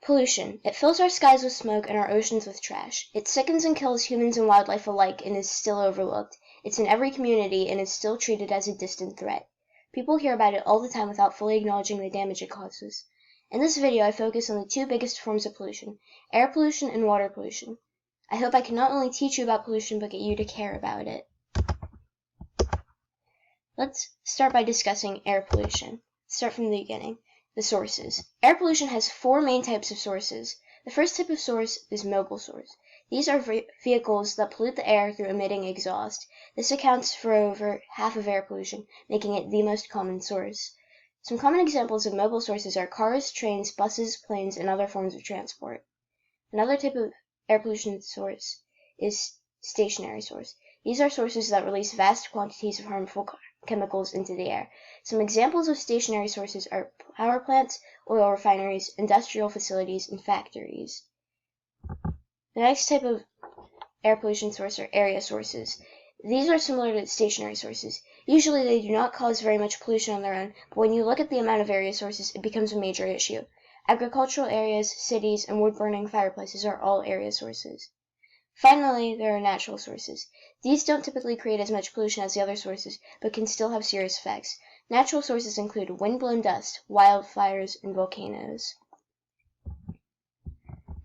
Pollution. It fills our skies with smoke and our oceans with trash. It sickens and kills humans and wildlife alike and is still overlooked. It's in every community and is still treated as a distant threat. People hear about it all the time without fully acknowledging the damage it causes. In this video, I focus on the two biggest forms of pollution, air pollution and water pollution. I hope I can not only teach you about pollution, but get you to care about it. Let's start by discussing air pollution. Start from the beginning. The sources. Air pollution has four main types of sources. The first type of source is mobile source. These are vehicles that pollute the air through emitting exhaust. This accounts for over half of air pollution, making it the most common source. Some common examples of mobile sources are cars, trains, buses, planes, and other forms of transport. Another type of air pollution source is stationary source. These are sources that release vast quantities of harmful chemicals into the air. Some examples of stationary sources are power plants, oil refineries, industrial facilities, and factories. The next type of air pollution source are area sources. These are similar to stationary sources. Usually they do not cause very much pollution on their own, but when you look at the amount of area sources, it becomes a major issue. Agricultural areas, cities, and wood-burning fireplaces are all area sources. Finally, there are natural sources. These don't typically create as much pollution as the other sources, but can still have serious effects. Natural sources include wind-blown dust, wildfires, and volcanoes.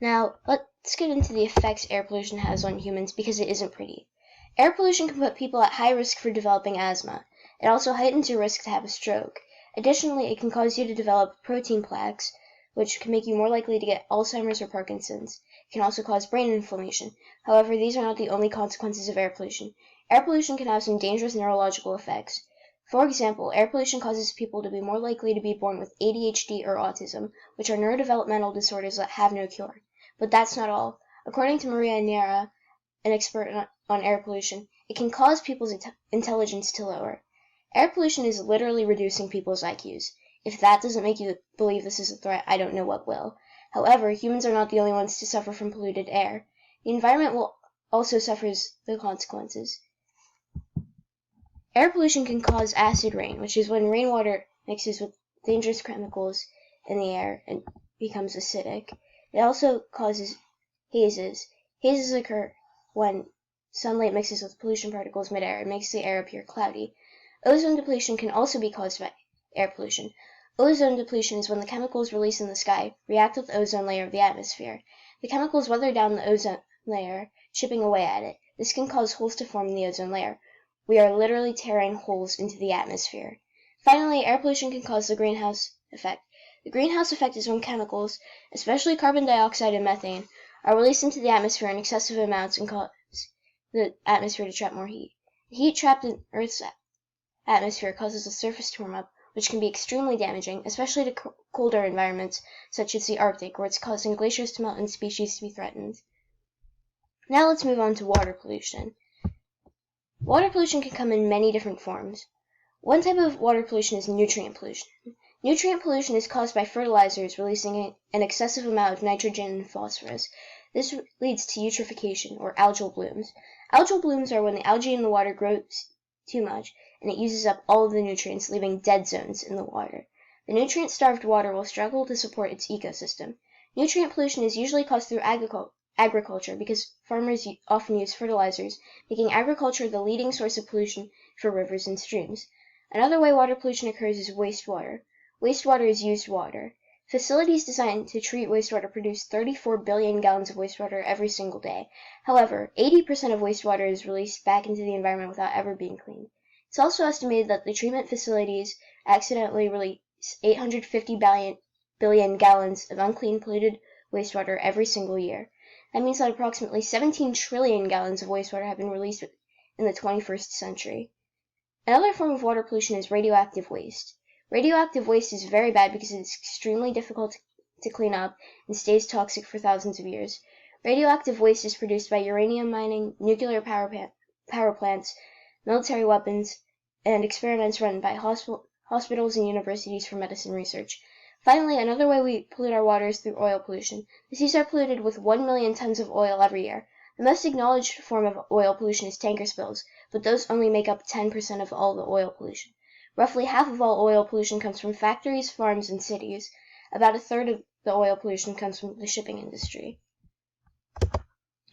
Now, let's get into the effects air pollution has on humans because it isn't pretty. Air pollution can put people at high risk for developing asthma. It also heightens your risk to have a stroke. Additionally, it can cause you to develop protein plaques, which can make you more likely to get Alzheimer's or Parkinson's. It can also cause brain inflammation. However, these are not the only consequences of air pollution. Air pollution can have some dangerous neurological effects. For example, air pollution causes people to be more likely to be born with ADHD or autism, which are neurodevelopmental disorders that have no cure. But that's not all. According to Maria Nera, an expert on air pollution, it can cause people's intelligence to lower. Air pollution is literally reducing people's IQs. If that doesn't make you believe this is a threat, I don't know what will. However, humans are not the only ones to suffer from polluted air. The environment will also suffer the consequences. Air pollution can cause acid rain, which is when rainwater mixes with dangerous chemicals in the air and becomes acidic. It also causes hazes. Hazes occur when sunlight mixes with pollution particles midair and makes the air appear cloudy. Ozone depletion can also be caused by air pollution. Ozone depletion is when the chemicals released in the sky react with the ozone layer of the atmosphere. The chemicals weather down the ozone layer, chipping away at it. This can cause holes to form in the ozone layer. We are literally tearing holes into the atmosphere. Finally, air pollution can cause the greenhouse effect. The greenhouse effect is when chemicals, especially carbon dioxide and methane, are released into the atmosphere in excessive amounts and cause the atmosphere to trap more heat. The heat trapped in Earth's atmosphere causes the surface to warm up, which can be extremely damaging, especially to colder environments such as the Arctic, where it's causing glaciers to melt and species to be threatened. Now let's move on to water pollution. Water pollution can come in many different forms. One type of water pollution is nutrient pollution. Nutrient pollution is caused by fertilizers releasing an excessive amount of nitrogen and phosphorus. This leads to eutrophication, or algal blooms. Algal blooms are when the algae in the water grows too much, and it uses up all of the nutrients, leaving dead zones in the water. The nutrient-starved water will struggle to support its ecosystem. Nutrient pollution is usually caused through agriculture because farmers often use fertilizers, making agriculture the leading source of pollution for rivers and streams. Another way water pollution occurs is wastewater. Wastewater is used water. Facilities designed to treat wastewater produce 34 billion gallons of wastewater every single day. However, 80% of wastewater is released back into the environment without ever being cleaned. It's also estimated that the treatment facilities accidentally release 850 billion gallons of unclean, polluted wastewater every single year. That means that approximately 17 trillion gallons of wastewater have been released in the 21st century. Another form of water pollution is radioactive waste. Radioactive waste is very bad because it is extremely difficult to clean up and stays toxic for thousands of years. Radioactive waste is produced by uranium mining, nuclear power plants, military weapons, and experiments run by hospitals and universities for medicine research. Finally, another way we pollute our water is through oil pollution. The seas are polluted with 1 million tons of oil every year. The most acknowledged form of oil pollution is tanker spills, but those only make up 10% of all the oil pollution. Roughly half of all oil pollution comes from factories, farms, and cities. About a third the oil pollution comes from the shipping industry.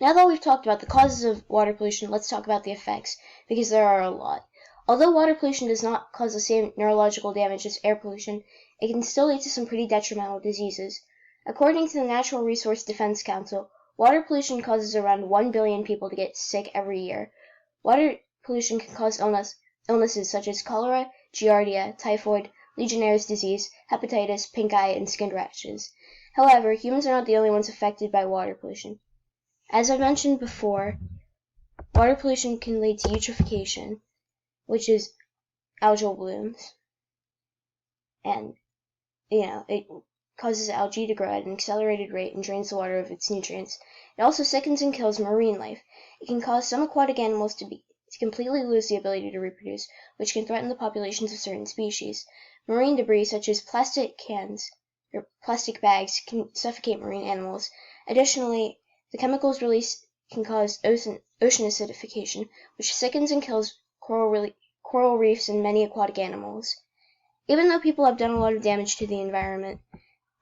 Now that we've talked about the causes of water pollution, let's talk about the effects, because there are a lot. Although water pollution does not cause the same neurological damage as air pollution, it can still lead to some pretty detrimental diseases. According to the Natural Resource Defense Council, water pollution causes around 1 billion people to get sick every year. Water pollution can cause illnesses such as cholera, giardia, typhoid, Legionnaire's disease, hepatitis, pink eye, and skin rashes. However, humans are not the only ones affected by water pollution. As I mentioned before, water pollution can lead to eutrophication, which is algal blooms, and it causes algae to grow at an accelerated rate and drains the water of its nutrients. It also sickens and kills marine life. It can cause some aquatic animals to completely lose the ability to reproduce, which can threaten the populations of certain species. Marine debris such as plastic cans or plastic bags can suffocate marine animals. Additionally, the chemicals released can cause ocean acidification, which sickens and kills coral reefs and many aquatic animals. Even though people have done a lot of damage to the environment,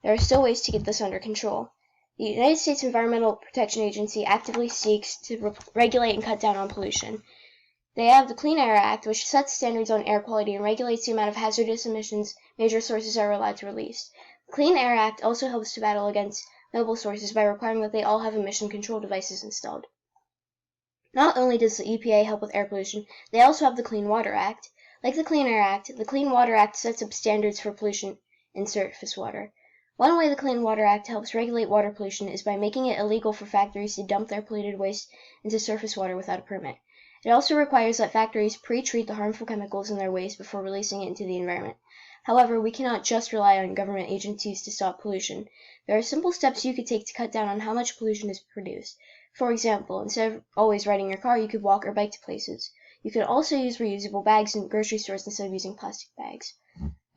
there are still ways to get this under control. The United States Environmental Protection Agency actively seeks to regulate and cut down on pollution. They have the Clean Air Act, which sets standards on air quality and regulates the amount of hazardous emissions major sources are allowed to release. The Clean Air Act also helps to battle against noble sources by requiring that they all have emission control devices installed. Not only does the EPA help with air pollution, they also have the Clean Water Act. Like the Clean Air Act, the Clean Water Act sets up standards for pollution in surface water. One way the Clean Water Act helps regulate water pollution is by making it illegal for factories to dump their polluted waste into surface water without a permit. It also requires that factories pre-treat the harmful chemicals in their waste before releasing it into the environment. However, we cannot just rely on government agencies to stop pollution. There are simple steps you could take to cut down on how much pollution is produced. For example, instead of always riding your car, you could walk or bike to places. You could also use reusable bags in grocery stores instead of using plastic bags.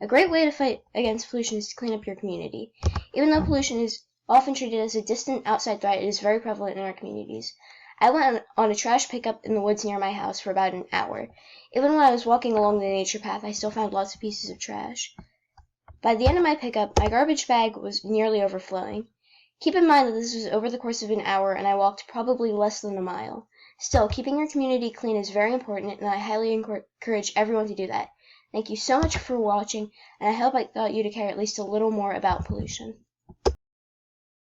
A great way to fight against pollution is to clean up your community. Even though pollution is often treated as a distant outside threat, it is very prevalent in our communities. I went on a trash pickup in the woods near my house for about an hour. Even when I was walking along the nature path, I still found lots of pieces of trash. By the end of my pickup, my garbage bag was nearly overflowing. Keep in mind that this was over the course of an hour, and I walked probably less than a mile. Still, keeping your community clean is very important, and I highly encourage everyone to do that. Thank you so much for watching, and I hope I taught you to care at least a little more about pollution.